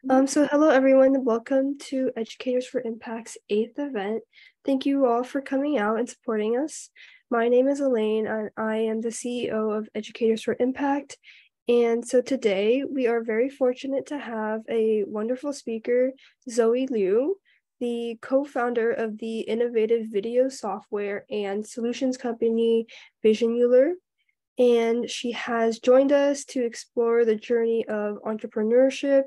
So hello everyone, and welcome to Educators for Impact's 8th event. Thank you all for coming out and supporting us. My name is Elaine, and I am the CEO of Educators for Impact. And so today we are very fortunate to have a wonderful speaker, Zoe Liu, the co-founder of the innovative video software and solutions company Visionular. And she has joined us to explore the journey of entrepreneurship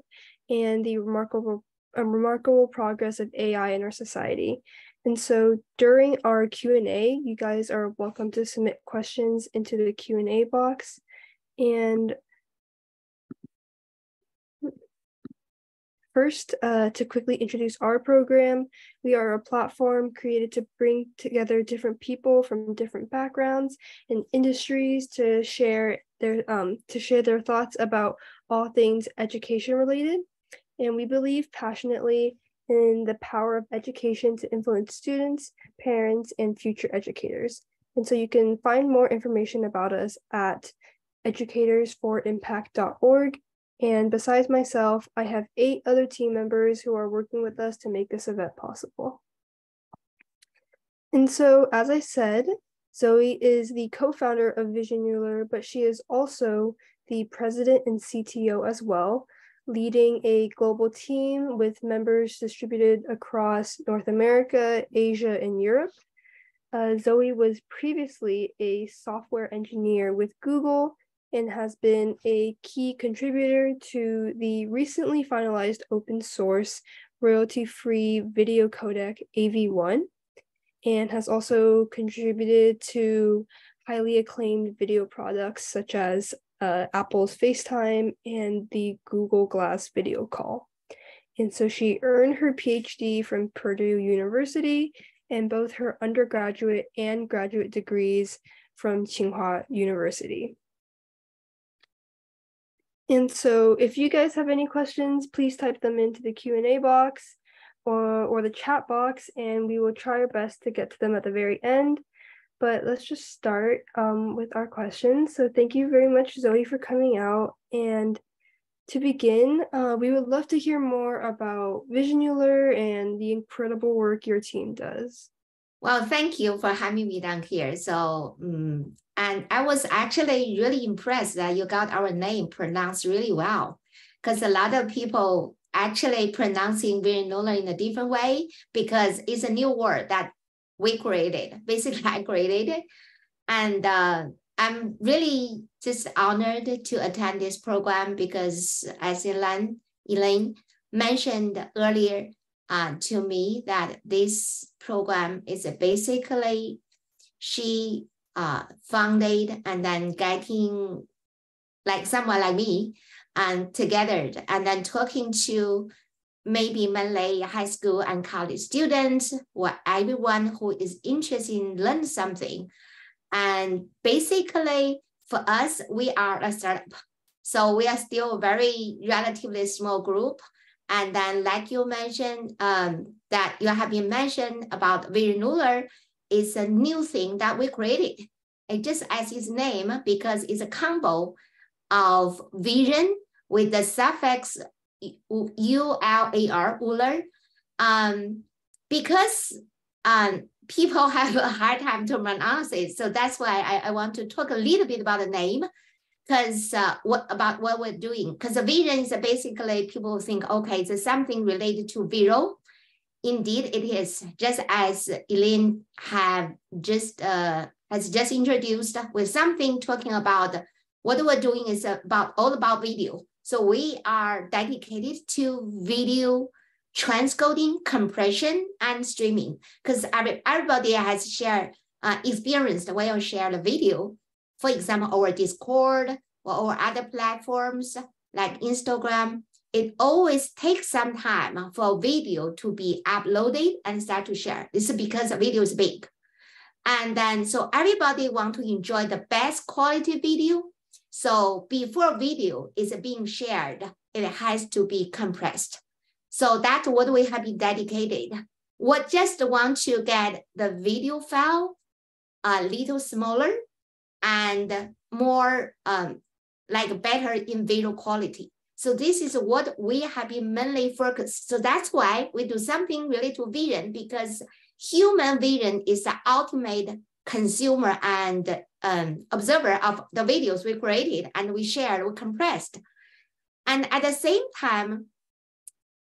and the remarkable progress of AI in our society. And so during our Q&A, you guys are welcome to submit questions into the Q&A box. And first, to quickly introduce our program, we are a platform created to bring together different people from different backgrounds and industries to share their thoughts about all things education related. And we believe passionately in the power of education to influence students, parents, and future educators. And so you can find more information about us at educatorsforimpact.org. And besides myself, I have 8 other team members who are working with us to make this event possible. And so, as I said, Zoe is the co-founder of Visionular, but she is also the president and CTO as well, leading a global team with members distributed across North America, Asia, and Europe. Zoe was previously a software engineer with Google and has been a key contributor to the recently finalized open source royalty-free video codec AV1, and has also contributed to highly acclaimed video products such as Apple's Facetime and the Google Glass video call. And so she earned her PhD from Purdue University and both her undergraduate and graduate degrees from Tsinghua University. And so if you guys have any questions, please type them into the Q&A box or the chat box, and we will try our best to get to them at the very end. But let's just start with our questions. So thank you very much, Zoe, for coming out. And to begin, we would love to hear more about Visionular and the incredible work your team does. Well, thank you for having me down here. So, and I was actually really impressed that you got our name pronounced really well, because a lot of people actually pronouncing Visionular in a different way because it's a new word that we created. Basically, I created it. And I'm really just honored to attend this program because, as Elaine mentioned earlier to me, that this program is basically she founded and then getting like someone like me and together and then talking to maybe mainly high school and college students or everyone who is interested in learning something. And basically for us, we are a startup. So we are still a very relatively small group. And then like you mentioned, that you have been mentioned about Visionular is a new thing that we created. It just as its name, because it's a combo of vision with the suffix ULAR, ular, because people have a hard time to pronounce it. So that's why I want to talk a little bit about the name, because about what we're doing. Because the vision is basically people think, okay, it's something related to visual. Indeed, it is, just as Elaine has just introduced with something talking about what we're doing is all about video. So we are dedicated to video transcoding, compression, and streaming, because everybody has shared experienced when you share the video. For example, our Discord or other platforms like Instagram, it always takes some time for video to be uploaded and start to share. This is because the video is big. And then, so everybody wants to enjoy the best quality video. So before video is being shared, it has to be compressed. So that's what we have been dedicated. We just want to get the video file a little smaller and more like better in video quality. So this is what we have been mainly focused. So that's why we do something related to vision, because human vision is the ultimate consumer and observer of the videos we created and we shared, we compressed. And at the same time,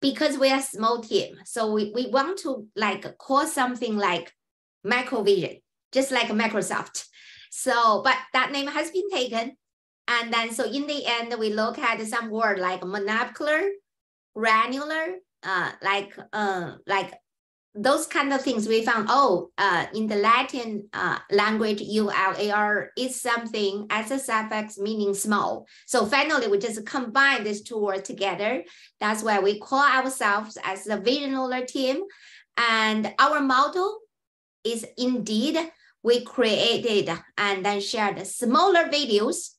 because we are a small team, so we want to like call something like microvision, just like Microsoft. So, but that name has been taken. And then, so in the end, we look at some word like monocular, granular, like those kind of things. We found, in the Latin language, ULAR is something as a suffix meaning small. So finally, we just combine these two words together. That's why we call ourselves as the Visionular team. And our motto is indeed, we created and then shared smaller videos,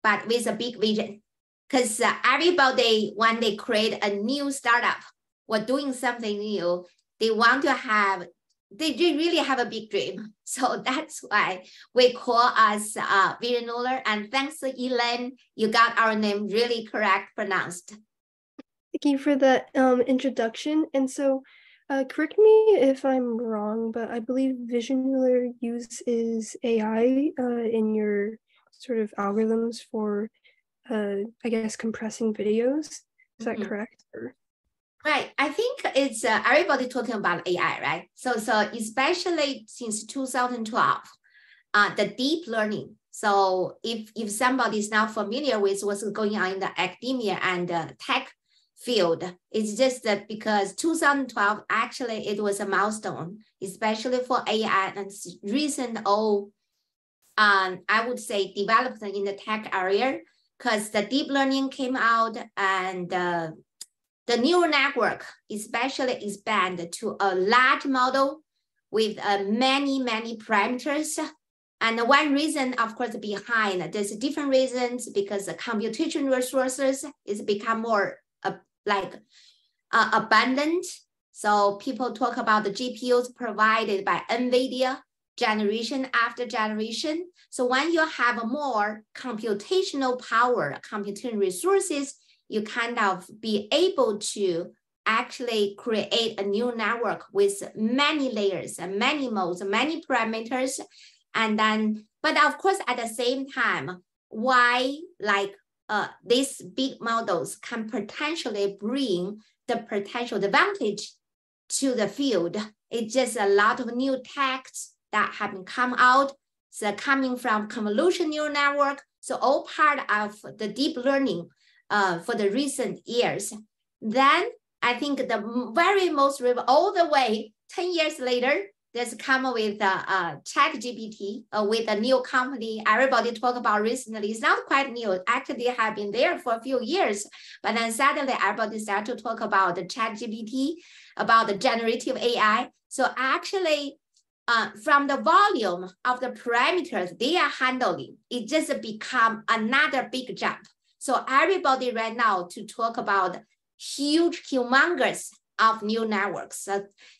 but with a big vision. Because everybody, when they create a new startup or doing something new, they want to have, they really have a big dream. So that's why we call us Visionular. And thanks to Elaine, you got our name really correct pronounced. Thank you for that introduction. And so correct me if I'm wrong, but I believe Visionular uses AI in your sort of algorithms for, I guess, compressing videos. Is that correct? Or? Right. I think it's everybody talking about AI, right? So especially since 2012, the deep learning. So if somebody is not familiar with what's going on in the academia and tech field, it's just that because 2012, actually, it was a milestone, especially for AI and recent I would say development in the tech area, because the deep learning came out and the neural network especially expand to a large model with many parameters. And one reason, of course, behind, there's different reasons, because the computation resources is become more abundant. So people talk about the GPUs provided by NVIDIA generation after generation. So when you have more computational power, computing resources, you kind of be able to actually create a new network with many layers and many modes, many parameters. And then, but of course, at the same time, why these big models can potentially bring the potential advantage to the field. It's just a lot of new texts that have come out. So coming from convolutional neural network. So all part of the deep learning for the recent years. Then I think the very most, all the way 10 years later, there's come with ChatGPT with a new company everybody talk about recently. It's not quite new. Actually, they have been there for a few years, but then suddenly everybody started to talk about the ChatGPT, about the generative AI. So actually, from the volume of the parameters they are handling, it just become another big jump. So everybody right now to talk about humongous of new networks.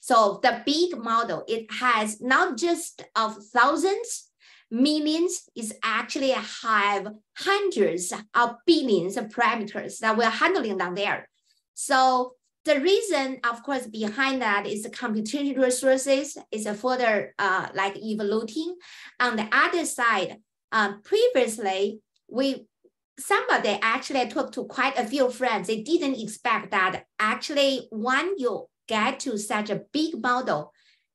So the big model, it has not just of thousands, millions, is actually have hundreds of billions of parameters that we're handling down there. So the reason, of course, behind that is the computation resources is further evolving. On the other side, previously, somebody actually, I talked to quite a few friends, they didn't expect that actually when you get to such a big model,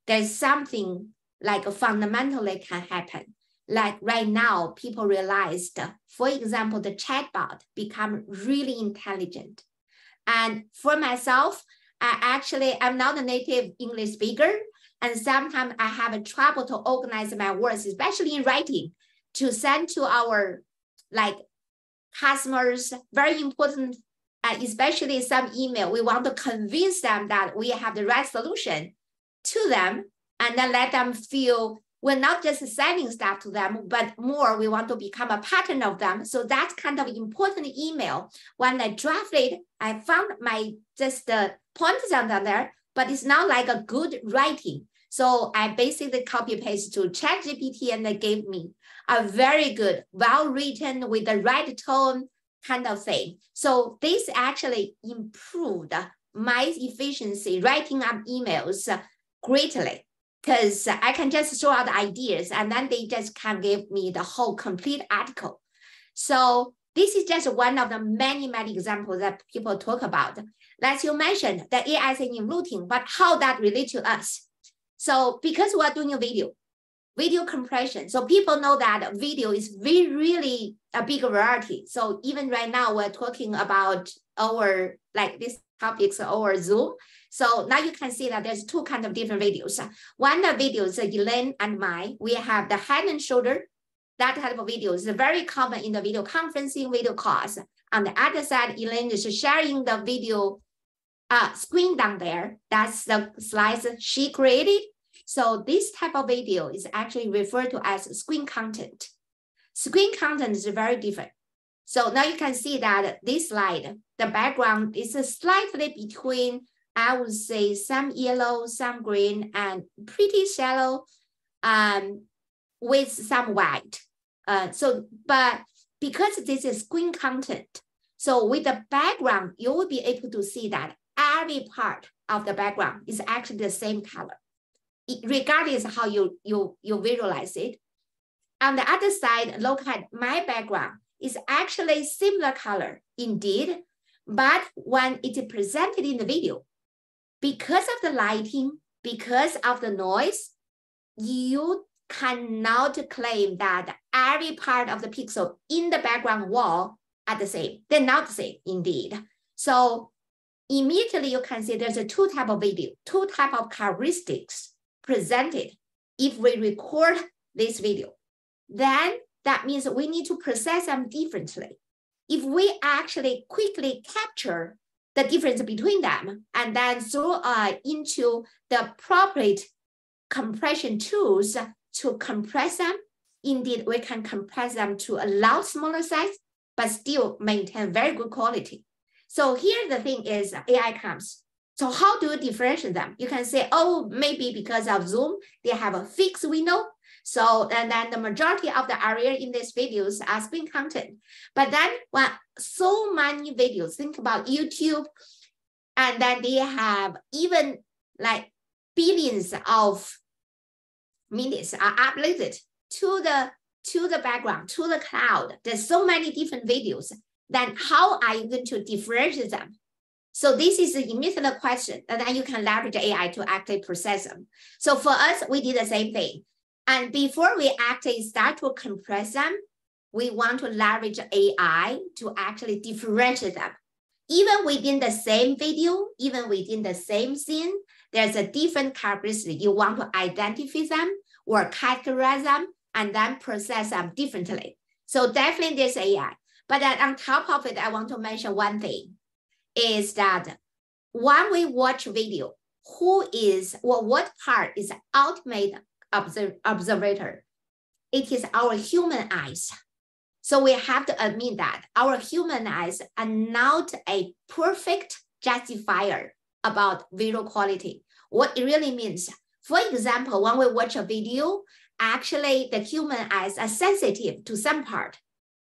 there's something like fundamentally can happen. Like right now, people realized, for example, the chatbot become really intelligent. And for myself, I'm not a native English speaker. And sometimes I have a trouble to organize my words, especially in writing, to send to our customers, very important, especially some email. We want to convince them that we have the right solution to them, and then let them feel we're not just sending stuff to them, but more we want to become a partner of them. So that's kind of important email. When I drafted, I found my just the points on there, but it's not like a good writing. So I basically copy paste to ChatGPT, and they gave me a very good, well-written with the right tone, kind of thing. So this actually improved my efficiency writing up emails greatly, because I can just throw out ideas and then they just can give me the whole complete article. So this is just one of the many, many examples that people talk about. As you mentioned, the AI thing in routing, but how that relates to us. So because we're doing a video compression, so people know that video is really a big variety. So even right now we're talking about our, like these topics over Zoom. So now you can see that there's two kinds of different videos. One of the videos, Elaine and mine, we have the head and shoulder. That type of video is very common in the video conferencing, video calls. On the other side, Elaine is sharing the video screen down there. That's the slides she created. So this type of video is actually referred to as screen content. Screen content is very different. So now you can see that this slide, the background is slightly between, I would say, some yellow, some green, and pretty shallow with some white. But because this is screen content, so with the background, you will be able to see that every part of the background is actually the same color, regardless of how you visualize it. On the other side, look at my background is actually similar color indeed, but when it is presented in the video, because of the lighting, because of the noise, you cannot claim that every part of the pixel in the background wall are the same. They're not the same indeed. So immediately you can see there's a two type of video, two type of characteristics presented. If we record this video, then that means we need to process them differently. If we actually quickly capture the difference between them and then throw into the appropriate compression tools to compress them, indeed, we can compress them to a lot smaller size, but still maintain very good quality. So here the thing is AI comes. So how do you differentiate them? You can say, oh, maybe because of Zoom, they have a fixed window. So, and then the majority of the area in these videos are screen content. But then when so many videos, think about YouTube, and then they have even like billions of minutes are uploaded to the background, to the cloud. There's so many different videos. Then how are you going to differentiate them? So this is the immediate question, and then you can leverage AI to actually process them. So for us, we did the same thing. And before we actually start to compress them, we want to leverage AI to actually differentiate them. Even within the same video, even within the same scene, there's a different characteristic. You want to identify them or categorize them and then process them differently. So definitely there's AI. But then on top of it, I want to mention one thing is that when we watch video, what part is ultimate observer? It is our human eyes. So we have to admit that our human eyes are not a perfect justifier about visual quality. What it really means, for example, when we watch a video, actually the human eyes are sensitive to some part,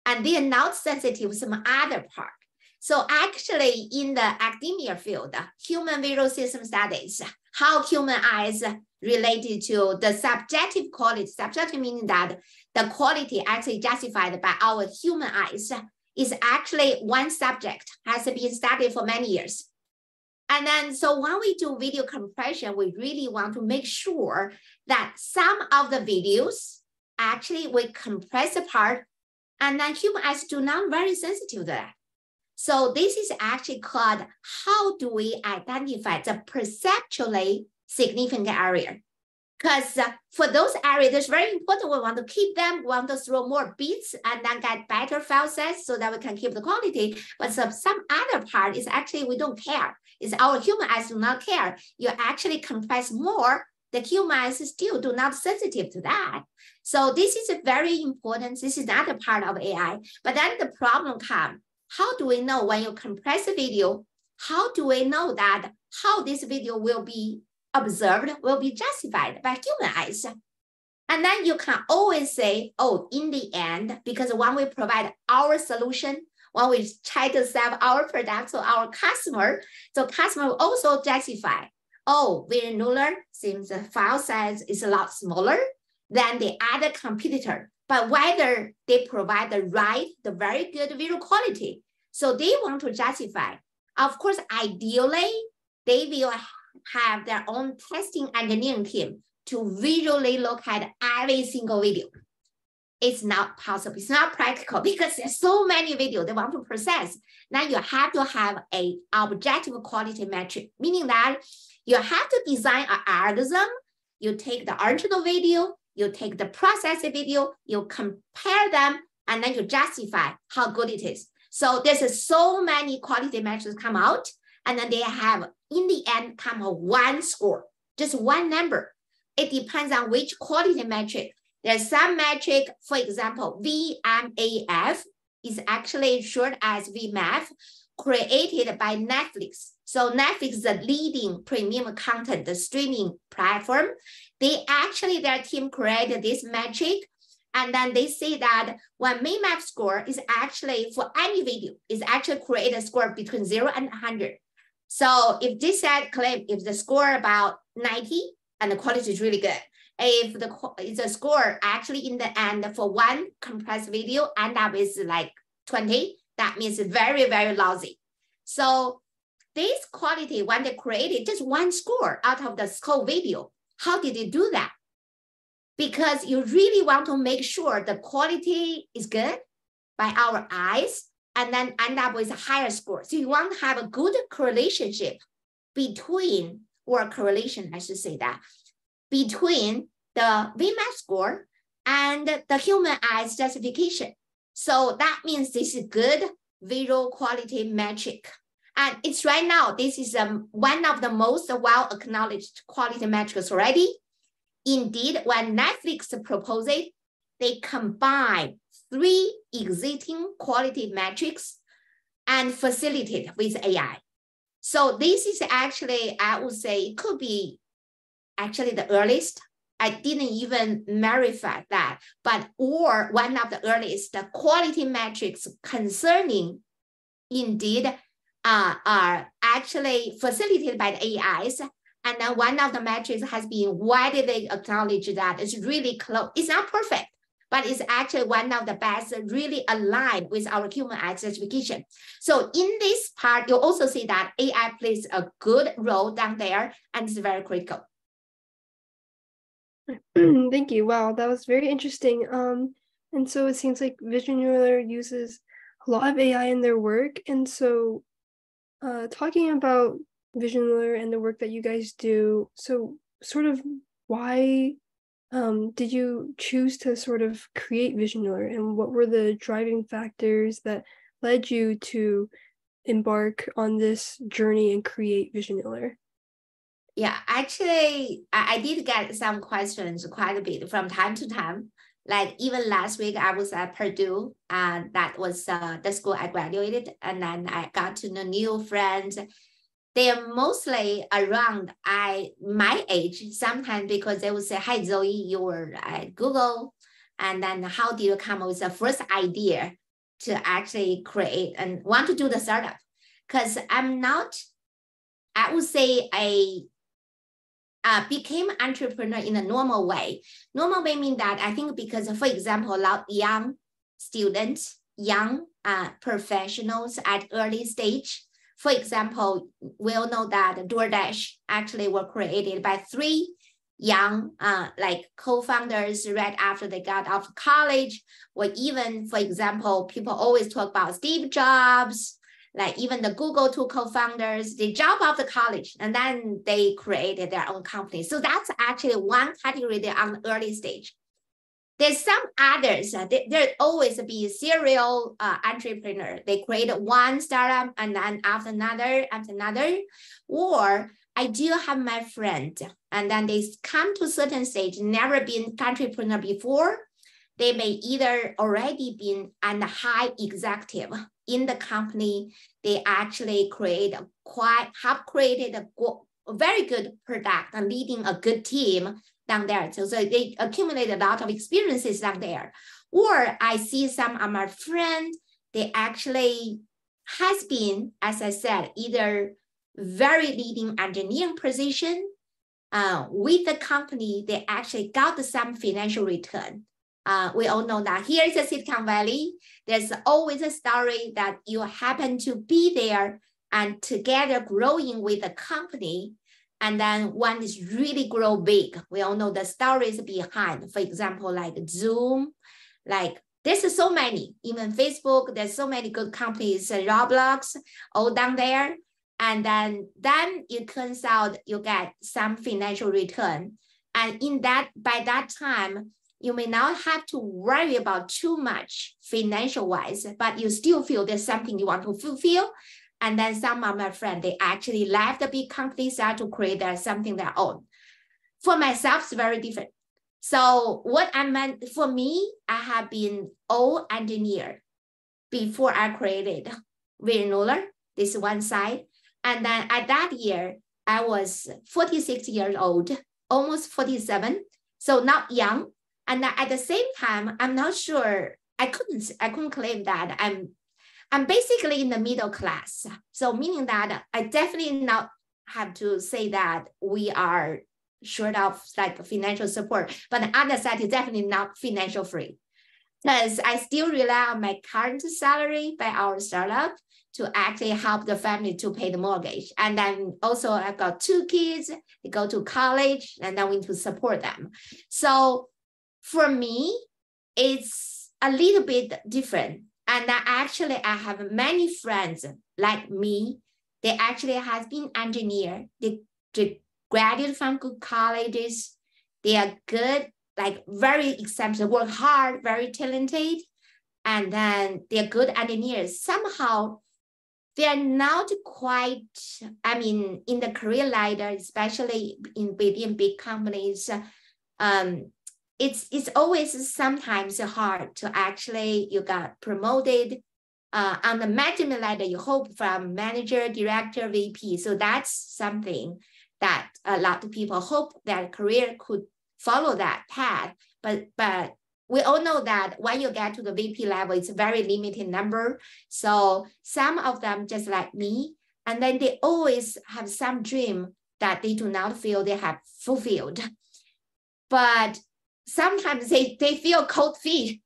and they are not sensitive to some other part. So actually in the academia field, human visual system studies, how human eyes related to the subjective quality, subjective meaning that the quality actually justified by our human eyes is actually one subject, has been studied for many years. And then, so when we do video compression, we really want to make sure that some of the videos, actually we compress the part, and then human eyes do not very sensitive to that. So this is actually called, how do we identify the perceptually significant area? Because for those areas, it's very important. We want to keep them, we want to throw more bits and then get better file sets so that we can keep the quality. But some other part is actually, we don't care. It's our human eyes do not care. You actually compress more, the human eyes still do not sensitive to that. So this is very important. This is not a part of AI. But then the problem comes, how do we know when you compress a video, how do we know that how this video will be observed, will be justified by human eyes? And then you can always say, oh, in the end, because when we provide our solution, when we try to sell our product to our customer, so customer will also justify, oh, Visionular seems the file size is a lot smaller than the other competitor, but whether they provide the very good video quality. So they want to justify. Of course, ideally, they will have their own testing engineering team to visually look at every single video. It's not possible. It's not practical because there's so many videos they want to process. Now you have to have an objective quality metric, meaning that you have to design an algorithm. You take the original video, you take the processed video, you compare them, and then you justify how good it is. So there's so many quality metrics come out, and then they have, in the end, come a one score, just one number. It depends on which quality metric. There's some metric, for example, VMAF is actually short as VMAF, created by Netflix. So Netflix is the leading premium content, the streaming platform. Their team created this metric, and then they say that when VMAF score is actually, for any video, is actually create a score between 0 and 100. So if this set claim, if the score about 90 and the quality is really good, if the score actually in the end for one compressed video end up is like 20, that means very, very lousy. So this quality, when they created just one score out of the whole video, how did they do that? Because you really want to make sure the quality is good by our eyes and then end up with a higher score. So you want to have a good correlationship between, or correlation, I should say that, between the VMAX score and the human eyes justification. So that means this is good visual quality metric. And it's right now, this is one of the most well-acknowledged quality metrics already. Indeed, when Netflix proposed it, they combine 3 existing quality metrics and facilitate with AI. So this is actually, I would say, it could be actually the earliest. I didn't even verify that, but or one of the earliest quality metrics concerning Indeed are actually facilitated by the AIs. And then one of the metrics has been widely acknowledged that it's really close. It's not perfect, but it's actually one of the best, really aligned with our human eye certification. So in this part, you also see that AI plays a good role down there, and it's very critical. Thank you. Wow, that was very interesting. And so it seems like Visionular uses a lot of AI in their work. And so talking about Visionular and the work that you guys do, so sort of why did you choose to sort of create Visionular, and what were the driving factors that led you to embark on this journey and create Visionular? Yeah, actually, I did get some questions quite a bit from time to time. Like even last week, I was at Purdue, and that was the school I graduated. And then I got to know new friends. They are mostly around my age, sometimes because they would say, hi, Zoe, you were at Google. And then how did you come up with the first idea to actually create and want to do the startup? Because I'm not, I would say, became entrepreneur in a normal way. Normal way means that I think because, for example, a lot of young students, young professionals at early stage, for example, we'll know that DoorDash actually were created by 3 young like co-founders right after they got out of college, or even, for example, people always talk about Steve Jobs, like even the Google 2 co-founders, they drop out of college and then they created their own company. So that's actually one category they're on the early stage. There's some others, there always be serial entrepreneur. They create one startup and then after another, or I do have my friend, and then they come to a certain stage, never been entrepreneur before. They may either already been a high executive in the company. They actually have created a very good product and leading a good team down there. So they accumulate a lot of experiences down there. Or I see some of my friends, they actually has been, as I said, either very leading engineering position with the company, they actually got some financial return. We all know that here is the Silicon Valley. There's always a story that you happen to be there and together growing with the company. And then one is really grow big. We all know the stories behind, for example, like Zoom, like there's so many, even Facebook, there's so many good companies, Roblox, all down there. And then it turns out you get some financial return. And by that time, you may not have to worry about too much financial wise, but you still feel there's something you want to fulfill. And then some of my friends, they actually left the big companies to create something their own. For myself, it's very different. So what I meant for me, I have been all engineer before I created Visionular, this one side. And then at that year, I was 46 years old, almost 47. So not young. And at the same time, I'm not sure, I couldn't claim that I'm basically in the middle class. So meaning that I definitely not have to say that we are short of like financial support, but the other side is definitely not financial free, because I still rely on my current salary by our startup to actually help the family to pay the mortgage. And then also I've got 2 kids, they go to college, and then we need to support them. So for me, it's a little bit different. And I have many friends like me. They actually have been engineer. They graduated from good colleges. They are good, like very exceptional, work hard, very talented. And then they're good engineers. Somehow they're not quite, in the career ladder, especially within big companies, it's always sometimes hard to actually, you got promoted on the management ladder, you hope from manager, director, VP. So that's something that a lot of people hope that career could follow that path. But we all know that when you get to the VP level, it's a very limited number. So some of them, just like me, and then they always have some dream that they do not feel they have fulfilled. But sometimes they feel cold feet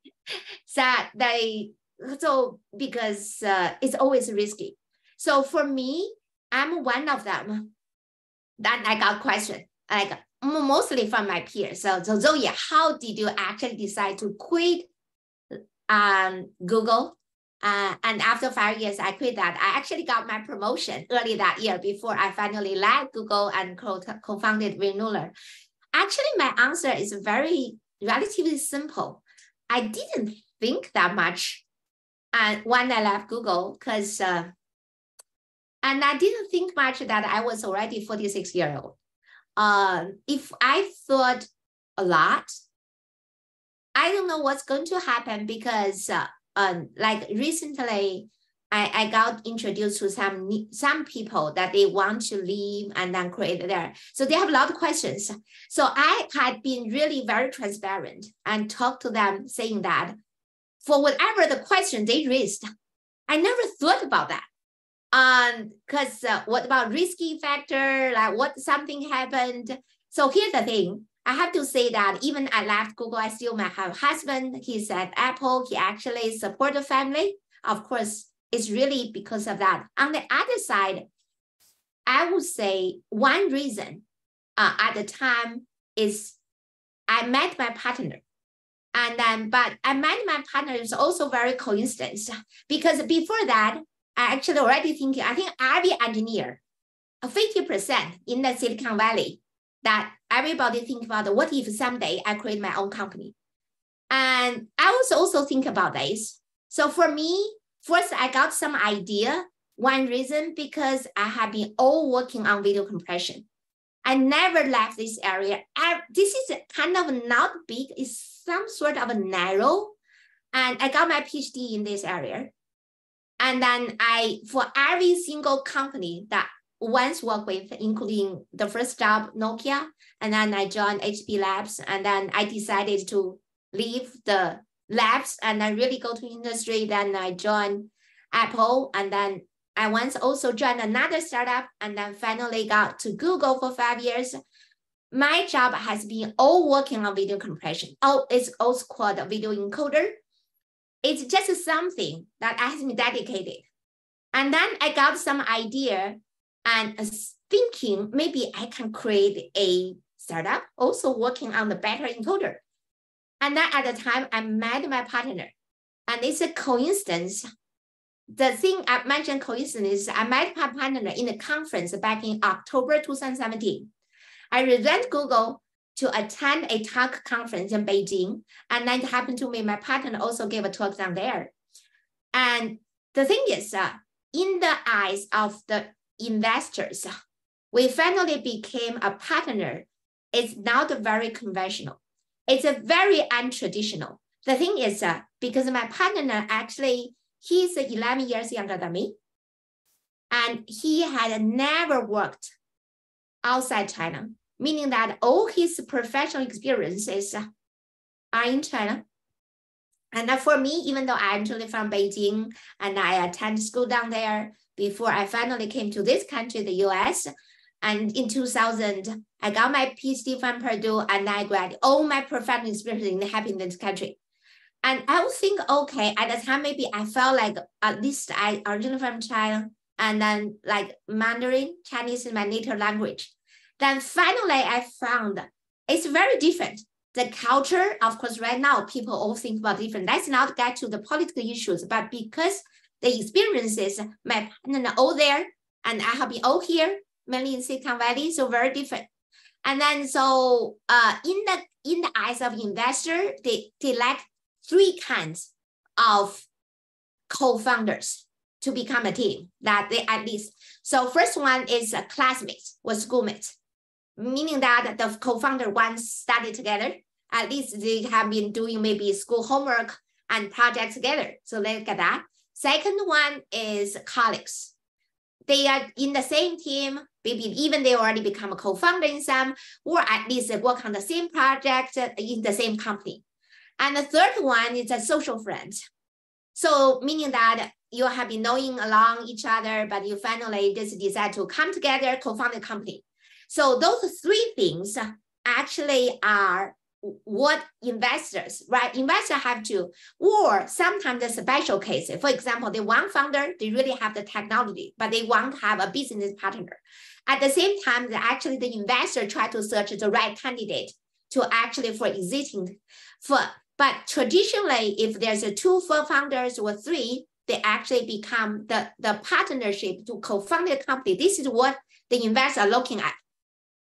because it's always risky. So for me, I'm one of them that I got questioned, like mostly from my peers. So Zoe, how did you actually decide to quit Google? And after 5 years, I quit that. I actually got my promotion early that year before I finally left Google and co-founded Visionular. Actually, my answer is relatively simple. I didn't think that much when I left Google, because and I didn't think much that I was already 46 years old. If I thought a lot, I don't know what's going to happen, because like recently, I got introduced to some people that they want to leave and then create there. So they have a lot of questions. So I had been really very transparent and talked to them saying that for whatever the question they raised, I never thought about that. Because what about risky factor, like what something happened? So here's the thing. I have to say that even I left Google, I still have a husband. He's at Apple. He actually support the family. Of course, it's really because of that. On the other side, I would say one reason at the time is I met my partner. But I met my partner is also very coincidence, because before that, I actually already thinking, I think every engineer, 50% in the Silicon Valley, that everybody think about what if someday I create my own company. And I was also think about this. So for me, first, I got some idea. One reason, because I have been all working on video compression. I never left this area. This is kind of not big. It's some sort of a narrow. And I got my PhD in this area. And then for every single company that once worked with, including the first job, Nokia, and then I joined HP Labs, and then I decided to leave the left and I really go to industry. Then I joined Apple, and then I once also joined another startup, and then finally got to Google for 5 years. My job has been all working on video compression. Oh, it's also called a video encoder. It's just something that I have been dedicated. And then I got some idea and thinking maybe I can create a startup also working on the better encoder. And then at the time I met my partner, and it's a coincidence. The thing I mentioned coincidence is I met my partner in a conference back in October 2017. I represent Google to attend a talk conference in Beijing, and then it happened to me, my partner also gave a talk down there. And the thing is, in the eyes of the investors, we finally became a partner. It's not very conventional. It's a very untraditional. The thing is, because my partner actually, he's 11 years younger than me, and he had never worked outside China, meaning that all his professional experiences are in China. And for me, even though I'm actually from Beijing and I attended school down there before I finally came to this country, the US, and in 2000, I got my PhD from Purdue, and I graduated all my professional experience in this country. And I would think, okay, at the time, maybe I felt like at least I originally from China, and then like Mandarin, Chinese is my native language. Then finally, I found it's very different. The culture, of course, right now, people all think about different. Let's not get to the political issues, but because the experiences, my partner all there, and I have been all here, mainly in Silicon Valley, so very different. And then so in the eyes of investor, they like 3 kinds of co-founders to become a team that they at least. So first one is a classmate or schoolmate, meaning that the co-founder once studied together, at least they have been doing maybe school homework and projects together. So look at that. Second one is colleagues. They are in the same team, maybe even they already become a co-founder in some, or at least they work on the same project in the same company. And the third one is a social friend. So meaning that you have been knowing along each other, but you finally just decide to come together, co-found a company. So those 3 things actually are what investors, right? Investors have to, or sometimes the special case. For example, the one founder, they really have the technology, but they want to have a business partner. At the same time, actually the investor try to search the right candidate to actually for existing. But traditionally, if there's 2 founders or 3, they actually become the partnership to co-found the company. This is what the investors are looking at.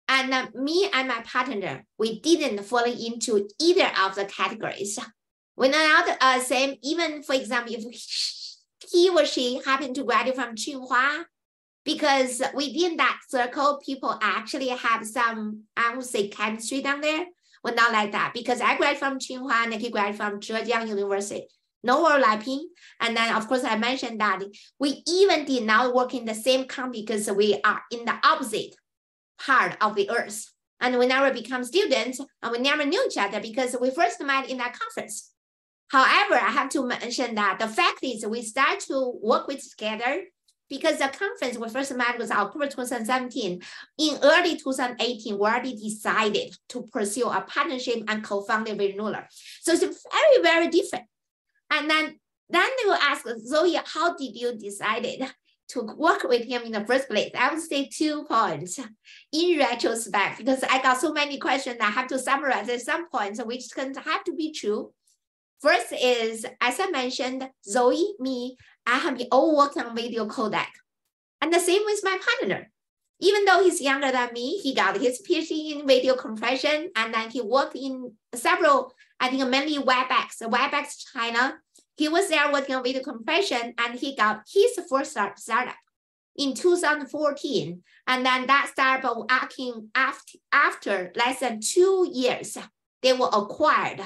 And me and my partner, we didn't fall into either of the categories. We're not same, even for example, if he or she happened to graduate from Tsinghua, because within that circle, people actually have some, I would say, chemistry down there. Well, not like that, because I graduated from Tsinghua and he graduated from Zhejiang University. No overlapping. And then, of course, I mentioned that we even did not work in the same company because we are in the opposite part of the earth. And we never become students, and we never knew each other because we first met in that conference. However, I have to mention that the fact is we start to work with together because the conference we first met was October 2017. In early 2018, we already decided to pursue a partnership and co-founded Visionular. So it's very, very different. And then they will ask, Zoe, how did you decide to work with him in the first place? I would say 2 points in retrospect, because I got so many questions I have to summarize at some points, which can have to be true. First is, as I mentioned, Zoe, me, I have been all working on video codec. And the same with my partner. Even though he's younger than me, he got his PhD in video compression, and then he worked in several, I think mainly WebEx China. He was there working on video compression, and he got his first startup in 2014. And then that startup acting after less than 2 years, they were acquired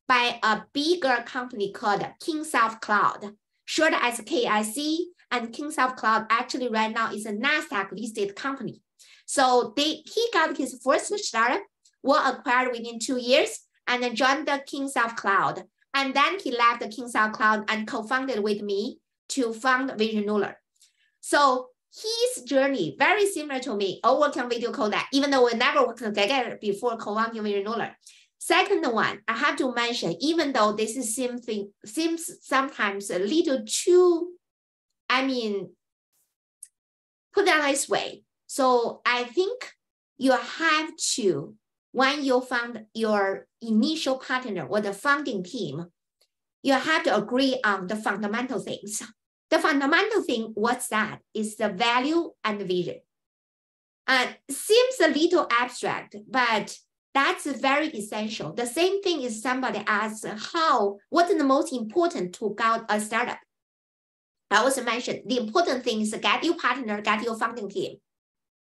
by a bigger company called Kingsoft Cloud, short as KIC. And Kingsoft Cloud actually right now is a NASDAQ listed company. So he got his first startup, was acquired within 2 years, and then joined the Kingsoft Cloud. And then he left the Kingsoft Cloud and co-founded with me to found Visionular. So his journey, very similar to me, all working on video codec, even though we never worked together before co-founding Visionular. Second one, I have to mention, even though this is seems sometimes a little too, put it this way. So I think you have to, when you found your initial partner or the founding team, you have to agree on the fundamental things. The fundamental thing, what's that? Is the value and the vision. Seems a little abstract, but that's very essential. The same thing is somebody asks what is the most important to guide a startup? I also mentioned the important thing is get your partner, get your founding team.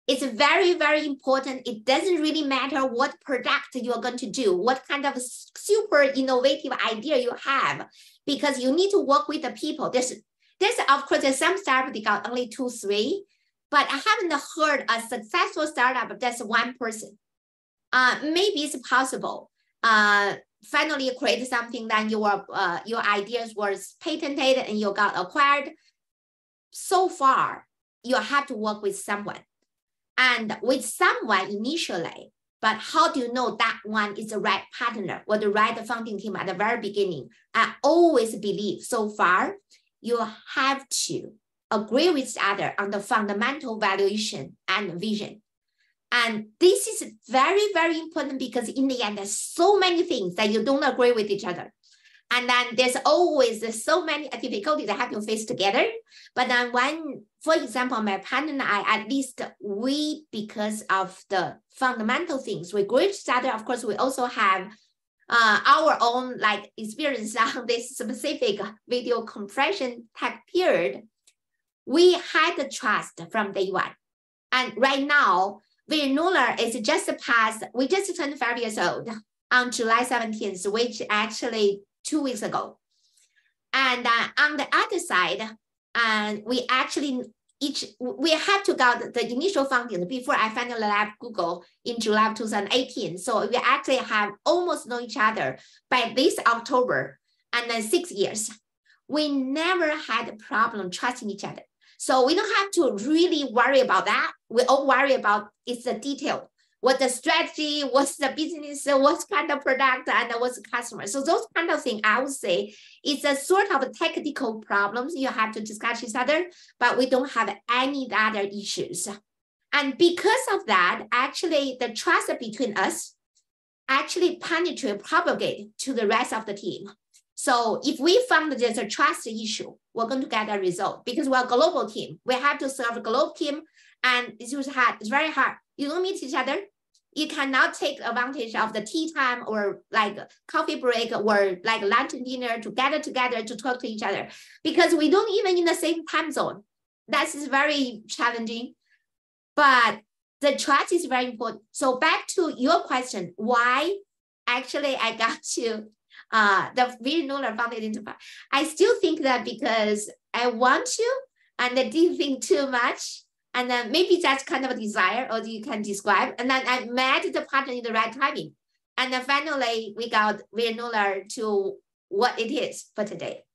It's very, very important. It doesn't really matter what product you're going to do, what kind of super innovative idea you have, because you need to work with the people. There's of course, there's some startups they got only 2, 3, but I haven't heard a successful startup that's one person. Maybe it's possible. Finally, you create something, then your ideas were patented and you got acquired. So far, you have to work with someone. And with someone initially, but how do you know that one is the right partner or the right founding team at the very beginning? I always believe so far, you have to agree with each other on the fundamental valuation and vision. And this is very, very important because in the end, there's so many things that you don't agree with each other. And then there's always so many difficulties that have to face together. But then when, for example, my partner and I, at least because of the fundamental things, we agree with each other. Of course, we also have our own experience on this specific video compression tech period. We had the trust from day one. And right now, Visionular is just past, we just turned 5 years old on July 17th, which actually 2 weeks ago. And on the other side, we actually we have to get the initial funding before I finally left Google in July of 2018. So we actually have almost know each other by this October, and then 6 years. We never had a problem trusting each other. So we don't have to really worry about that. We all worry about is the detail. What the strategy, what's the business, what kind of product, and what's the customer. So those kind of things, I would say, it's a sort of technical problems you have to discuss each other, but we don't have any other issues. And because of that, actually, the trust between us actually propagate to the rest of the team. So if we found that there's a trust issue, we're going to get a result because we're a global team. We have to serve a global team, and it's very hard. You don't meet each other. You cannot take advantage of the tea time or coffee break or lunch and dinner to gather together to talk to each other because we don't even in the same time zone. That is very challenging, but the trust is very important. So back to your question, why actually I got to the Visionular founded enterprise. I still think that because I want to and I didn't think too much. And then maybe that's kind of a desire, or you can describe. And then I met the partner in the right timing. And then finally, we got Visionular to what it is for today.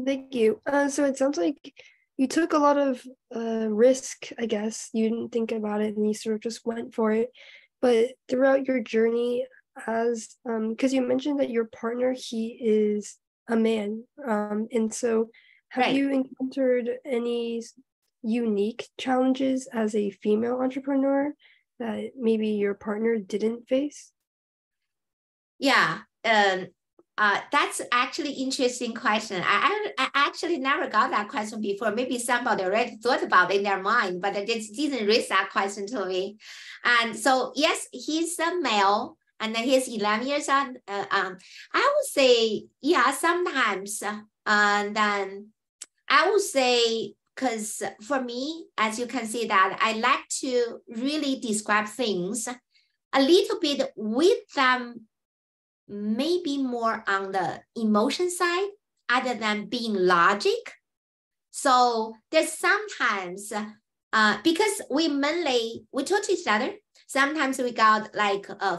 Thank you. So it sounds like you took a lot of risk, I guess. You didn't think about it and you sort of just went for it. But throughout your journey, because you mentioned that your partner, he is a man. And so have you encountered any unique challenges as a female entrepreneur that maybe your partner didn't face? Yeah, that's actually interesting question. I actually never got that question before. Maybe somebody already thought about it in their mind, but they just didn't raise that question to me. And so, yes, he's a male and he's 11 years old. I would say, yeah, sometimes. And then I would say, because for me, as you can see that I like to really describe things a little bit with them, maybe more on the emotion side other than being logic. So there's sometimes, because we talk to each other, sometimes we got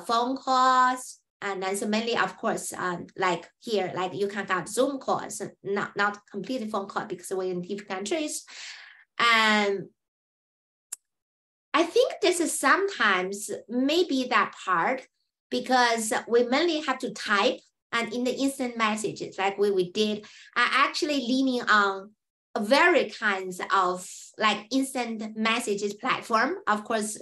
phone calls And then so mainly, of course, like here, like you can get Zoom calls, not completely phone call because we're in different countries. And I think this is sometimes maybe that part because we mainly have to type, and in the instant messages like we did, are actually leaning on very kinds of like instant messages platform. Of course,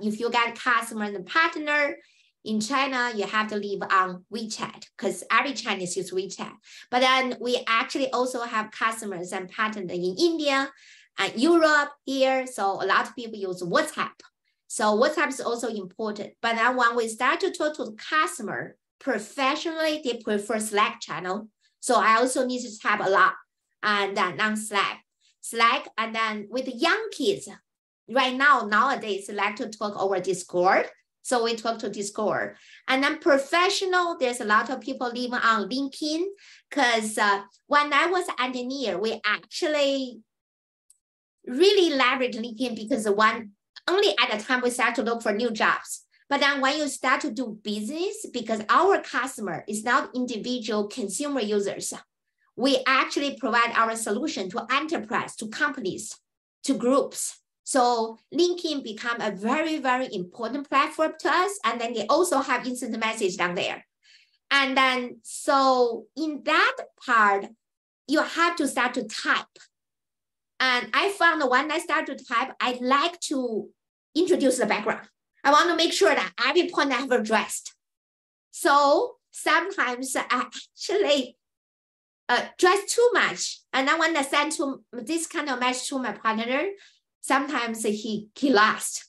if you got a customer and a partner in China, you have to live on WeChat because every Chinese use WeChat. But then we actually also have customers and partners in India and Europe here. So a lot of people use WhatsApp. So WhatsApp is also important. But then when we start to talk to the customer professionally, they prefer Slack channel. So I also need to type a lot. And then on Slack, and then with the young kids, right now, nowadays, they like to talk over Discord. So we talk to Discord. And then professional, there's a lot of people living on LinkedIn because when I was an engineer, we actually really leveraged LinkedIn because only at the time we start to look for new jobs. But then when you start to do business, because our customer is not individual consumer users, we actually provide our solution to enterprise, to companies, to groups. So LinkedIn become a very, very important platform to us. And then they also have instant message down there. And then, so in that part, you have to start to type. And I found when I start to type, I like to introduce the background. I want to make sure that every point I have addressed. So sometimes I actually dress too much. And then when I send to this kind of message to my partner, sometimes he lost.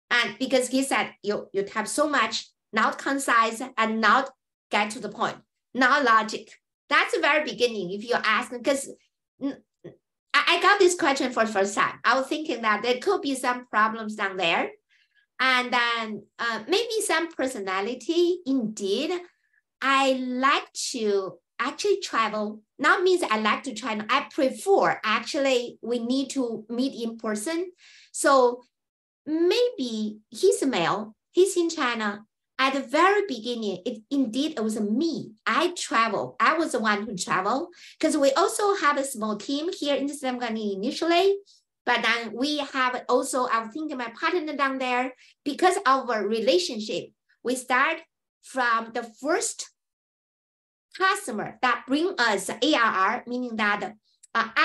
And because he said, you type so much, not concise and not get to the point, not logic. That's the very beginning. If you ask, because I got this question for the first time. I was thinking that there could be some problems down there. And then maybe some personality. Indeed, I like to actually travel. Not means I like to travel. I prefer actually we need to meet in person. So maybe he's a male, he's in China. At the very beginning, it was me. I travel. I was the one who traveled because we also have a small team here in Silicon Valley initially. But then we have also, I was thinking my partner down there, because of our relationship, we start from the first customer that bring us ARR, meaning that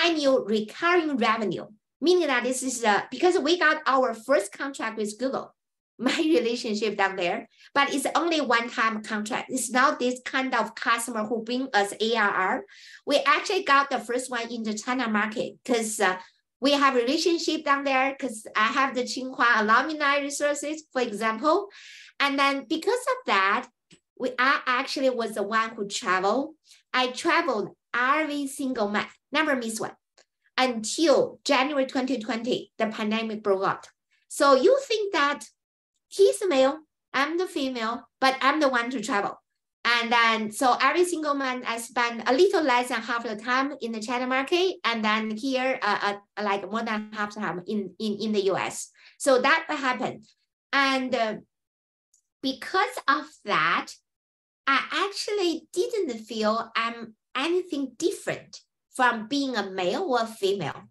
annual recurring revenue, meaning that this is because we got our first contract with Google, my relationship down there, but it's only one-time contract. It's not this kind of customer who bring us ARR. We actually got the first one in the China market because we have a relationship down there because I have the Tsinghua alumni resources, for example. And then because of that, I actually was the one who traveled. I traveled every single month, never miss one, until January 2020, the pandemic broke out. So you think that he's the male, I'm the female, but I'm the one to travel. And then, so every single month I spend a little less than half the time in the China market. And then here, like more than half the time in the US. So that happened. And because of that, I actually didn't feel I'm anything different from being a male or a female.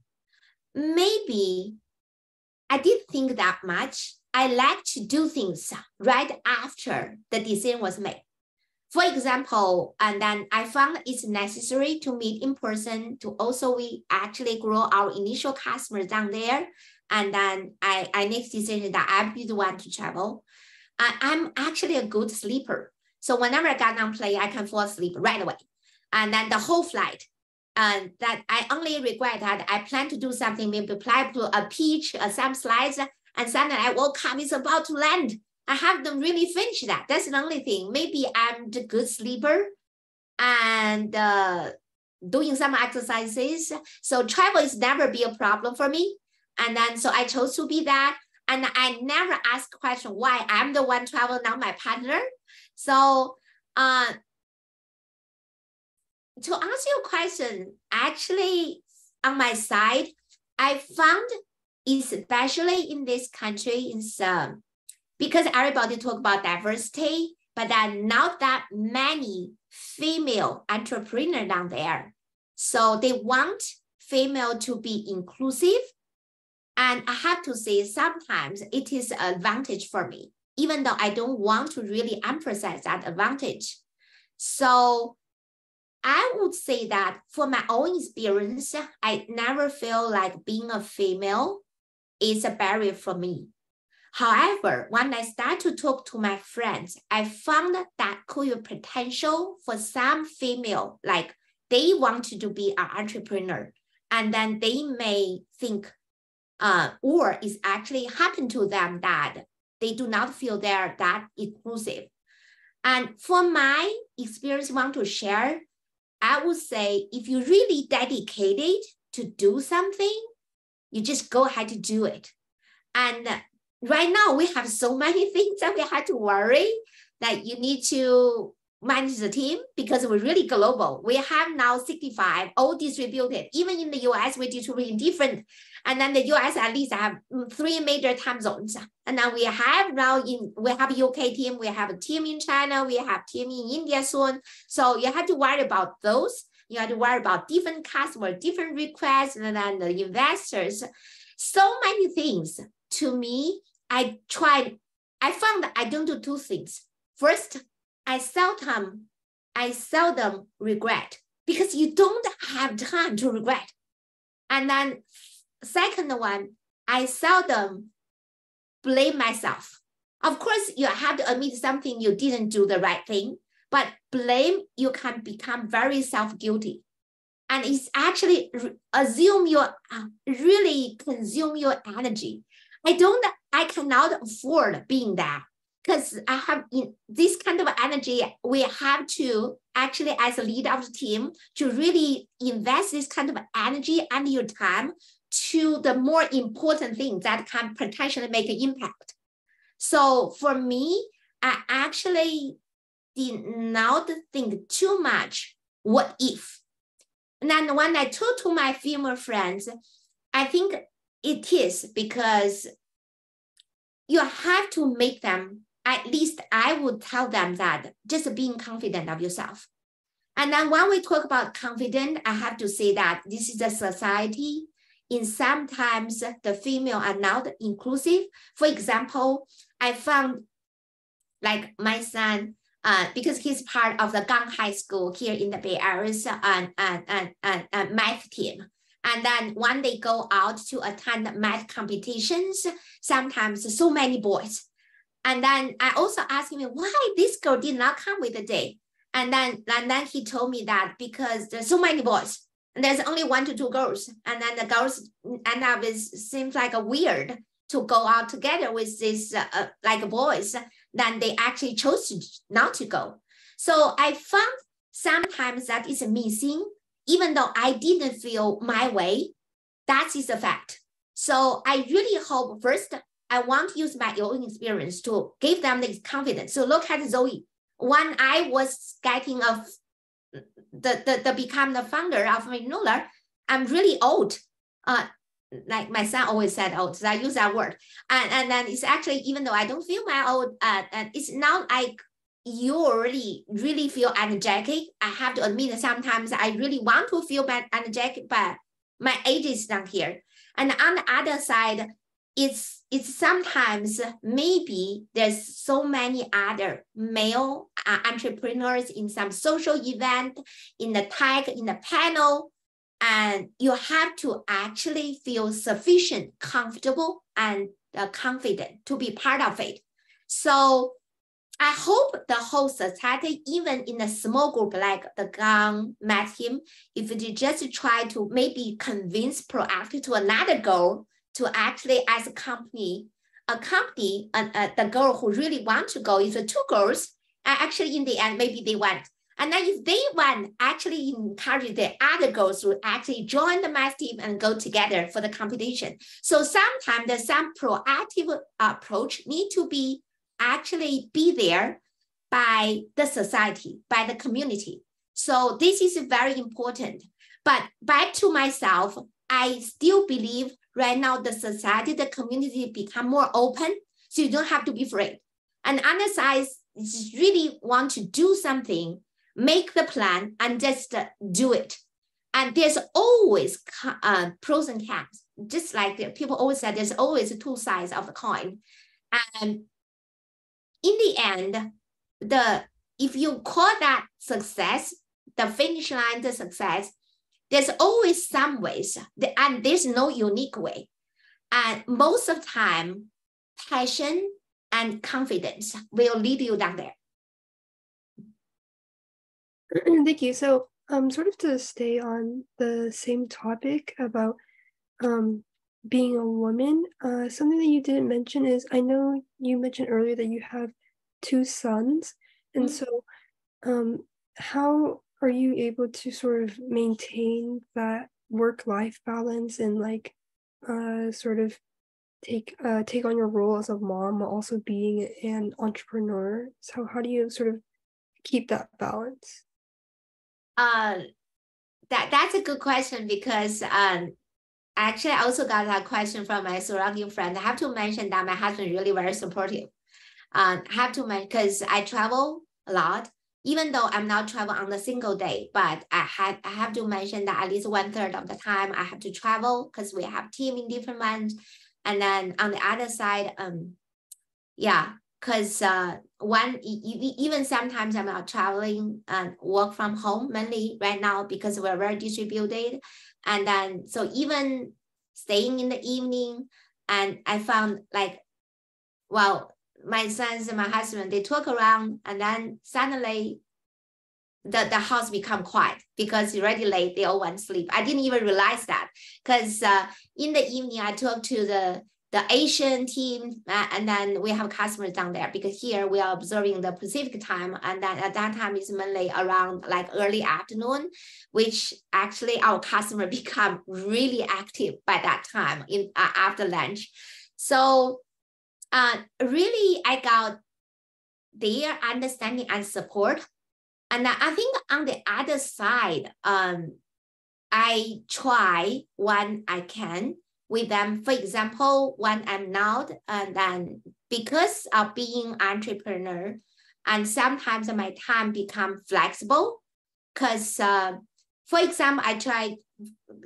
Maybe I didn't think that much. I like to do things right after the decision was made. For example, and then I found it's necessary to meet in person to also we actually grow our initial customers down there. And then I make decision that I'll be the one to travel. I'm actually a good sleeper. So whenever I got on plane, I can fall asleep right away. And then the whole flight, and that I only regret that I plan to do something, maybe apply to a pitch, some slides, and suddenly I woke up, it's about to land. I haven't really finished that. That's the only thing. Maybe I'm the good sleeper and doing some exercises. So travel is never be a problem for me. And then, so I chose to be that. And I never ask question why I'm the one travel, not my partner. So to answer your question, actually on my side, I found especially in this country, because everybody talk about diversity, but then not that many female entrepreneurs down there. So they want female to be inclusive. And I have to say, sometimes it is an advantage for me, even though I don't want to really emphasize that advantage. So I would say that for my own experience, I never feel like being a female is a barrier for me. However, when I start to talk to my friends, I found that could be potential for some female, like they want to be an entrepreneur, and then they may think, or it's actually happened to them that they do not feel they're that inclusive. And for my experience, want to share, I would say if you're really dedicated to do something, you just go ahead to do it. And right now we have so many things that we have to worry that you need to manage the team because we're really global. We have now 65 all distributed. Even in the US, we distribute different. And then the US at least have 3 major time zones. And then we have now we have a UK team, we have a team in China, we have a team in India soon. So you have to worry about those. You have to worry about different customers, different requests, and then the investors. So many things. To me, I found that I don't do 2 things. First, I seldom regret because you don't have time to regret. And then second one, I seldom blame myself. Of course, you have to admit something you didn't do the right thing, but blame, you can become very self-guilty. And it's actually really consume your energy. I cannot afford being that. Because I have this kind of energy, we have to actually, as a leader of the team, to really invest this kind of energy and your time to the more important things that can potentially make an impact. So for me, I actually did not think too much, what if? And then when I talk to my female friends, I think it is because you have to make them, at least I would tell them that just being confident of yourself. And then when we talk about confident, I have to say that this is a society. In sometimes the female are not inclusive. For example, I found like my son, because he's part of the Gang High School here in the Bay Area and math team. And then when they go out to attend math competitions, sometimes so many boys. And then I also asked him why this girl did not come with the day. And then he told me that because there's so many boys and there's only 1 to 2 girls. And then the girls end up seems like a weird to go out together with these like boys. Then they actually chose not to go. So I found sometimes that is missing, even though I didn't feel my way, that is a fact. So I really hope first, I want to use my own experience to give them the confidence. So look at Zoe. When I was getting become the founder of Visionular, I'm really old. Like my son always said old, so I use that word. And then it's actually, even though I don't feel my old, and it's not like you already really feel energetic. I have to admit that sometimes I really want to feel energetic, but my age is down here. And on the other side, it's sometimes maybe there's so many other male entrepreneurs in some social event, in the tech, in the panel, and you have to actually feel sufficient, comfortable, and confident to be part of it. So I hope the whole society, even in a small group like the Gang Math team, if they just try to maybe convince proactive to another girl to actually, as a company, accompany the girl who really want to go. If the 2 girls, actually in the end, maybe they went. And then if they want, actually encourage the other girls to actually join the math team and go together for the competition. So sometimes there's some proactive approach need to be actually be there by the society, by the community. So this is very important. But back to myself, I still believe right now the society, the community become more open, so you don't have to be afraid. And on the side, really want to do something, make the plan and just do it. And there's always pros and cons. Just like people always say, there's always two sides of the coin. And in the end, if you call that success, the finish line to success, there's always some ways, and there's no unique way. And most of the time, passion and confidence will lead you down there. Thank you. So sort of to stay on the same topic about being a woman, something that you didn't mention is, I know you mentioned earlier that you have 2 sons. And so how are you able to sort of maintain that work-life balance and like sort of take on your role as a mom while also being an entrepreneur? So how do you sort of keep that balance? That's a good question, because actually I also got that question from my surrounding friend. I have to mention that my husband is really very supportive. I have to mention, because I travel a lot, even though I'm not traveling on a single day, but I have to mention that at least 1/3 of the time I have to travel, because we have team in different months. And then on the other side, because even sometimes I'm out traveling and work from home mainly right now, because we're very distributed. And then so even staying in the evening, and I found like, well, my sons and my husband, they talk around, and then suddenly the house become quiet because it's already late. They all want to sleep. I didn't even realize that, because in the evening I talk to the Asian team, and then we have customers down there, because here we are observing the Pacific time, and then at that time is mainly around like early afternoon, which actually our customer become really active by that time in after lunch. So really I got their understanding and support. And I think on the other side, I try when I can with them. For example, when I'm not, and then because of being entrepreneur, and sometimes my time become flexible, because for example, I try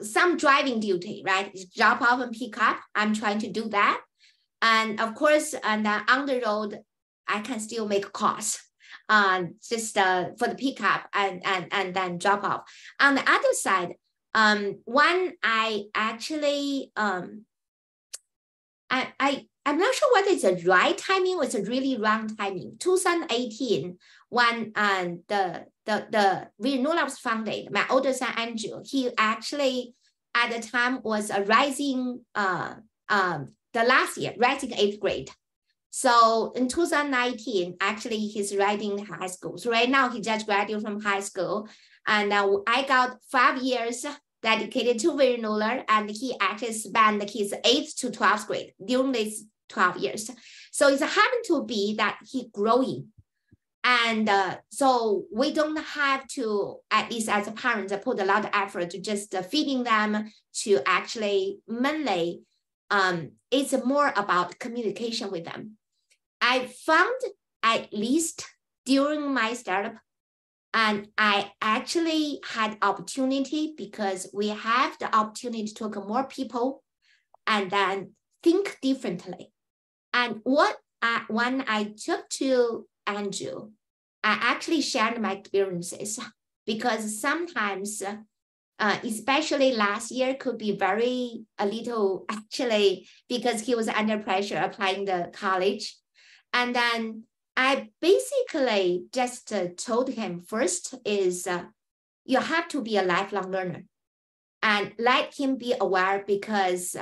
some driving duty, right? Drop off and pick up. I'm trying to do that. And of course, and on the road, I can still make calls. Just for the pickup and then drop off. On the other side, when I actually, I'm not sure whether it's the right timing or it's a really wrong timing. 2018, when the Visionular was founded, my older son Andrew, he actually at the time was a rising, the last year, rising 8th grade. So in 2019, actually he's writing high school. So right now he just graduated from high school, and I got 5 years dedicated to Visionular, and he actually spent his 8th to 12th grade during these 12 years. So it happened to be that he growing. And so we don't have to, at least as a parent, put a lot of effort to just feeding them, to actually mainly, it's more about communication with them. I found, at least during my startup, and I actually had opportunity, because we have the opportunity to talk to more people and then think differently. And when I talked to Andrew, I actually shared my experiences, because sometimes, especially last year, could be a little actually, because he was under pressure applying the college. And then I basically just told him first is you have to be a lifelong learner, and let him be aware, because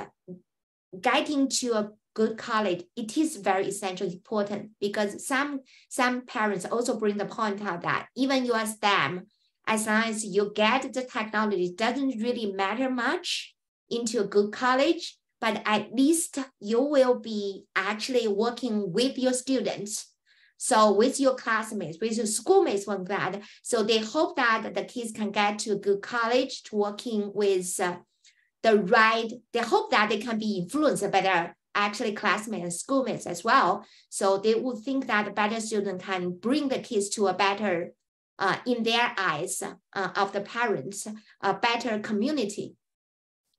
getting to a good college, it is very essential, important, because some parents also bring the point out that even you are STEM, as long as you get the technology, it doesn't really matter much into a good college, but at least you will be actually working with your students. So with your classmates, with your schoolmates, like that. So they hope that the kids can get to a good college, to working with they hope that they can be influenced by actually classmates and schoolmates as well. So they would think that a better student can bring the kids to a better, in their eyes of the parents, a better community.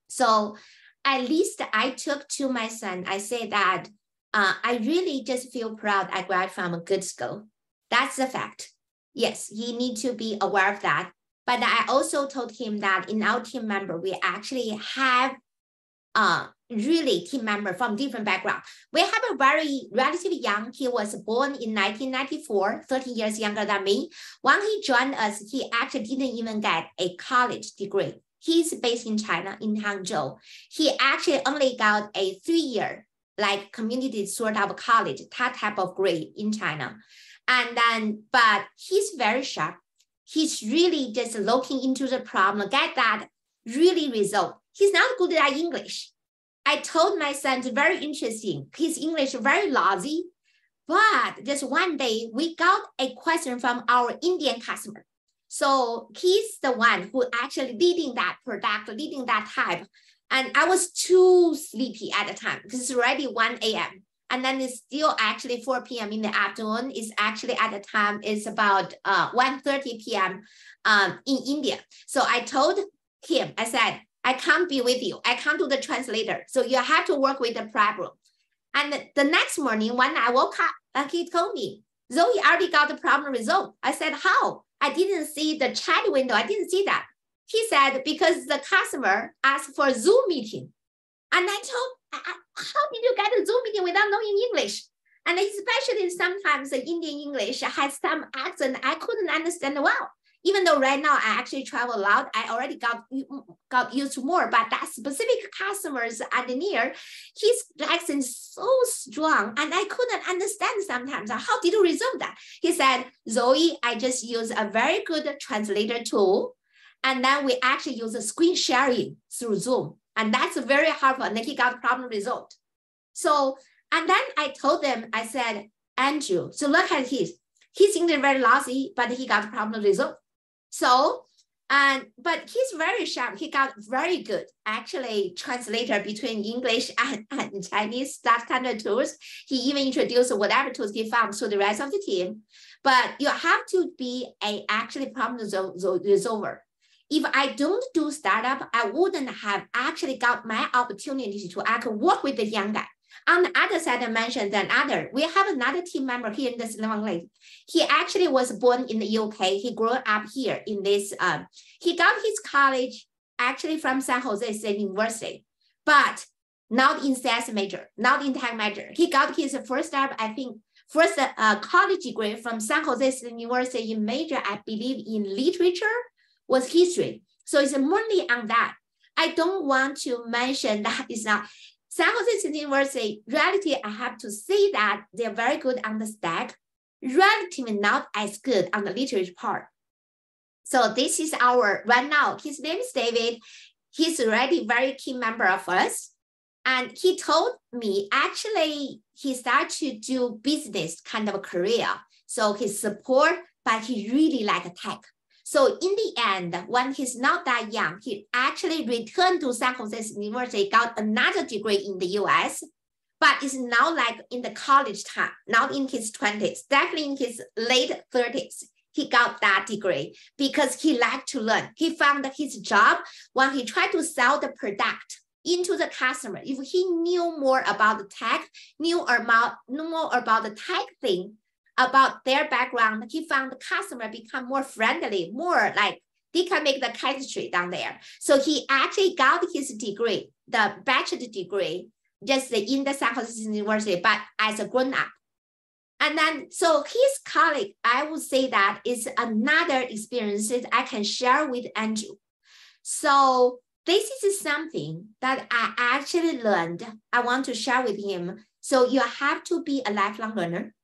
So at least I took to my son, I say that I really just feel proud I graduated from a good school. That's the fact. Yes, he needs to be aware of that. But I also told him that in our team member, we actually have really team member from different background. We have a very relatively young, he was born in 1994, 30 years younger than me. When he joined us, he actually didn't even get a college degree. He's based in China, in Hangzhou. He actually only got a 3-year, like community sort of college, that type of grade in China. And then, but he's very sharp. He's really just looking into the problem, get that really result. He's not good at English. I told my son it's very interesting. His English is very lousy, but just one day we got a question from our Indian customer. So he's the one who actually leading that product, leading that type. And I was too sleepy at the time because it's already 1 a.m. And then it's still actually 4 p.m. in the afternoon. It's actually at the time is about 1:30 p.m. In India. So I told him, I said, I can't be with you. I can't do the translator. So you have to work with the problem. And the next morning when I woke up, he told me, Zoe already got the problem resolved. I said, how? I didn't see the chat window. I didn't see that. He said, because the customer asked for a Zoom meeting. And I told, how did you get a Zoom meeting without knowing English? And especially sometimes the Indian English has some accent I couldn't understand well. Even though right now I actually travel a lot, I already got used to more, but that specific customers at the near, his accent is so strong and I couldn't understand sometimes. How did you resolve that? He said, Zoe, I just use a very good translator tool. And then we actually use a screen sharing through Zoom. And that's very helpful. And then he got problem resolved. So, and then I told them, I said, Andrew, so look at his English very lousy, but he got problem resolved. So, but he's very sharp. He got very good, actually, translator between English and Chinese, that kind of tools. He even introduced whatever tools he found to the rest of the team. But you have to be a actually problem resolver. If I don't do startup, I wouldn't have actually got my opportunity to actually work with the young guy. On the other side, I mentioned we have another team member here in the Silicon Valley. He actually was born in the UK. He grew up here in this, he got his college actually from San Jose State University, but not in CS major, not in tech major. He got his first college degree from San Jose State University in major, I believe in literature, was history. So it's mainly on that. I don't want to mention that it's not San Jose State University. Reality, I have to say that they're very good on the stack, relatively not as good on the literature part. So this is our, right now, his name is David. He's already very key member of us. And he told me, actually, he started to do business kind of a career. So he support, but he really like tech. So in the end, when he's not that young, he actually returned to San Jose University, got another degree in the US, but it's now like in the college time, not in his 20s, definitely in his late 30s. He got that degree because he liked to learn. He found that his job when he tried to sell the product into the customer, if he knew more about the tech, knew more about the tech thing, about their background, he found the customer become more friendly, more like they can make the chemistry down there. So he actually got his degree, the bachelor degree, just in the San Jose University, but as a grown-up. And then, so his colleague, I would say that is another experience that I can share with Andrew. So this is something that I actually learned. I want to share with him. So you have to be a lifelong learner.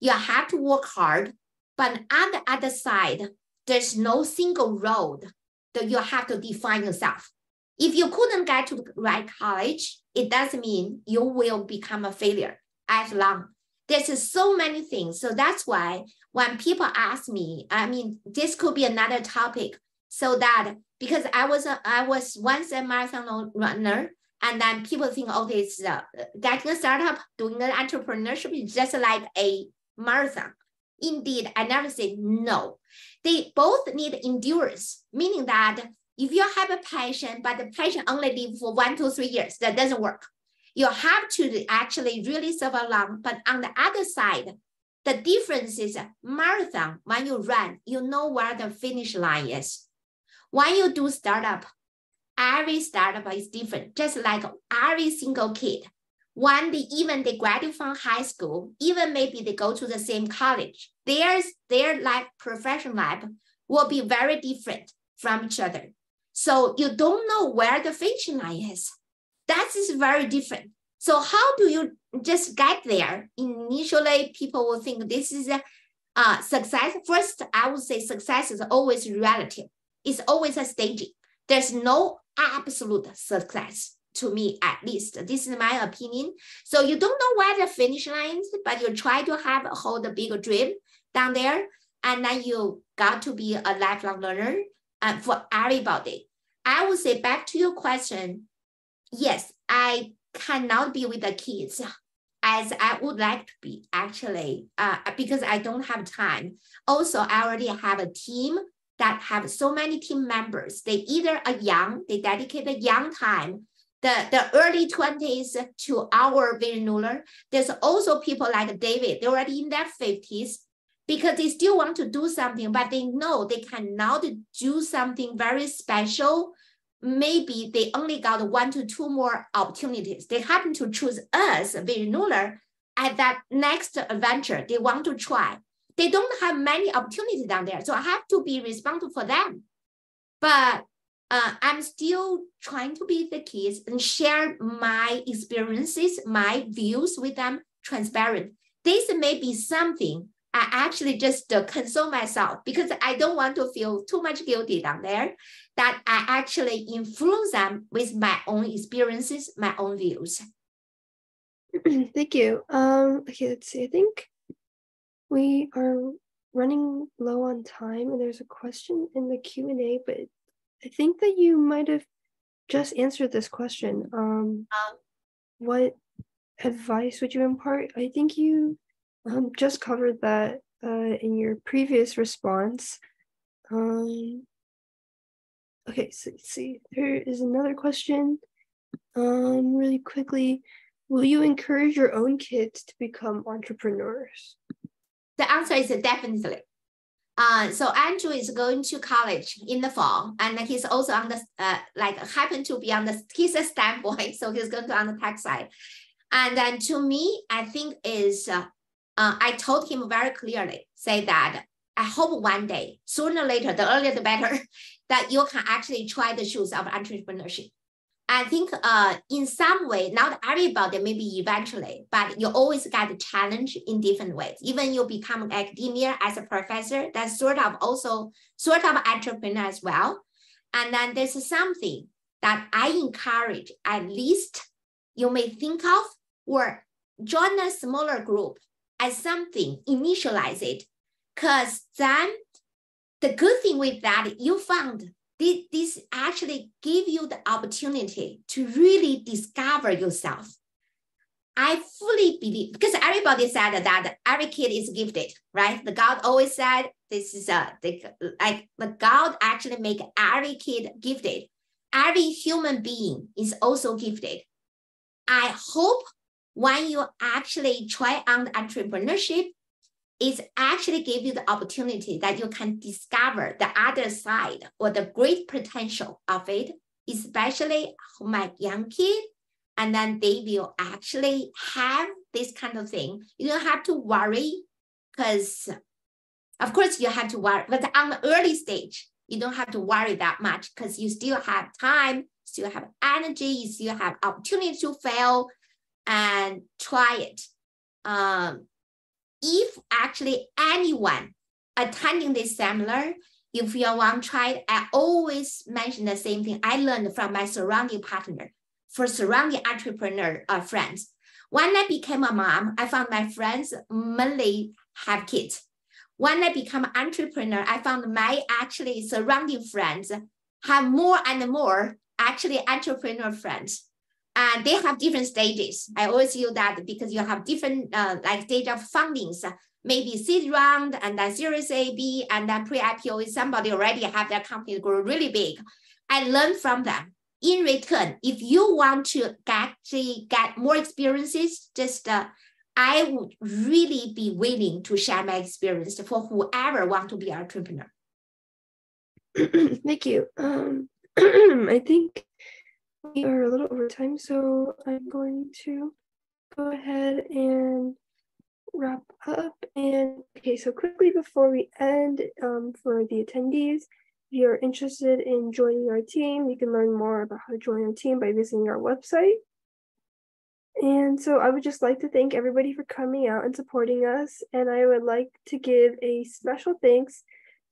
You have to work hard, but on the other side, there's no single road that you have to define yourself. If you couldn't get to the right college, it doesn't mean you will become a failure as long. There's so many things. So that's why when people ask me, I mean, this could be another topic. So that because I was once a marathon runner, And then people think, oh, this getting a startup, doing an entrepreneurship is just like a marathon. Indeed, I never say no. They both need endurance, meaning that if you have a passion, but the passion only live for 1 to 3 years, that doesn't work. You have to actually really serve along. But on the other side, the difference is marathon, when you run, you know where the finish line is. When you do startup, every startup is different, just like every single kid. When they graduate from high school, even maybe they go to the same college, their life, professional life will be very different from each other. So you don't know where the finish line is. That is very different. So how do you just get there? Initially, people will think this is a success. First, I would say success is always relative. It's always a staging. There's no absolute success, to me at least. This is my opinion. So you don't know where the finish line is, but you try to hold a bigger dream down there. And then you got to be a lifelong learner for everybody. I would say back to your question, yes, I cannot be with the kids as I would like to be, actually, because I don't have time. Also, I already have a team that have so many team members. They either are young, they dedicate a young time, the early 20s to our Visionular. There's also people like David, they're already in their 50s because they still want to do something, but they know they cannot do something very special. Maybe they only got 1 to 2 more opportunities. They happen to choose us, Visionular, at that next adventure they want to try. They don't have many opportunities down there, so I have to be responsible for them. But I'm still trying to be the kids and share my experiences, my views with them, transparent. This may be something I actually just console myself because I don't want to feel too much guilty down there, that I actually influence them with my own experiences, my own views. Thank you. Okay, let's see. I think we are running low on time, and there's a question in the Q&A, but I think that you might have just answered this question. What advice would you impart? I think you just covered that in your previous response. Okay, so let's see. There is another question. Really quickly, will you encourage your own kids to become entrepreneurs? The answer is definitely. So Andrew is going to college in the fall, and he's also on the happen to be on the he's a STEM boy, so he's going to on the tech side. And then to me, I think is I told him very clearly, say that I hope one day, sooner or later, the earlier the better, that you can actually try the shoes of entrepreneurship. I think in some way, not everybody, maybe eventually, but you always get a challenge in different ways. Even you become academia as a professor, that's sort of entrepreneur as well. And then there's something that I encourage, at least you may think of, or join a smaller group as something, initialize it. Because then the good thing with that, you found this actually give you the opportunity to really discover yourself. I fully believe, because everybody said that every kid is gifted, right? The God always said this is the God actually make every kid gifted. Every human being is also gifted. I hope when you actually try on entrepreneurship, it actually give you the opportunity that you can discover the other side or the great potential of it, especially my young kid. And then they will actually have this kind of thing. You don't have to worry because, of course, you have to worry. But on the early stage, you don't have to worry that much because you still have time, still have energy, you still have opportunity to fail and try it. If actually anyone attending this seminar, if you want to try it, I always mention the same thing I learned from my surrounding partner, for surrounding entrepreneur friends. When I became a mom, I found my friends mainly have kids. When I become an entrepreneur, I found my actually surrounding friends have more and more actually entrepreneur friends. And they have different stages. I always use that because you have different like stage of fundings, maybe seed round and then Series A, B, and then pre-IPO is somebody already have their company grow really big. I learned from them. In return, if you want to get more experiences, just I would really be willing to share my experience for whoever want to be an entrepreneur. Thank you. I think we are a little over time, so I'm going to go ahead and wrap up. And okay, so quickly before we end, for the attendees, if you're interested in joining our team, you can learn more about how to join our team by visiting our website. And so I would just like to thank everybody for coming out and supporting us. And I would like to give a special thanks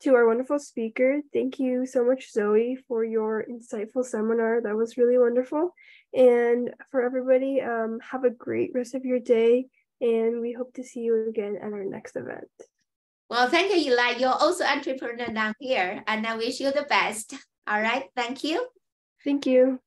to our wonderful speaker. Thank you so much, Zoe, for your insightful seminar. That was really wonderful. And for everybody, have a great rest of your day. And we hope to see you again at our next event. Well, thank you, Eli. You're also an entrepreneur down here, and I wish you the best. All right. Thank you. Thank you.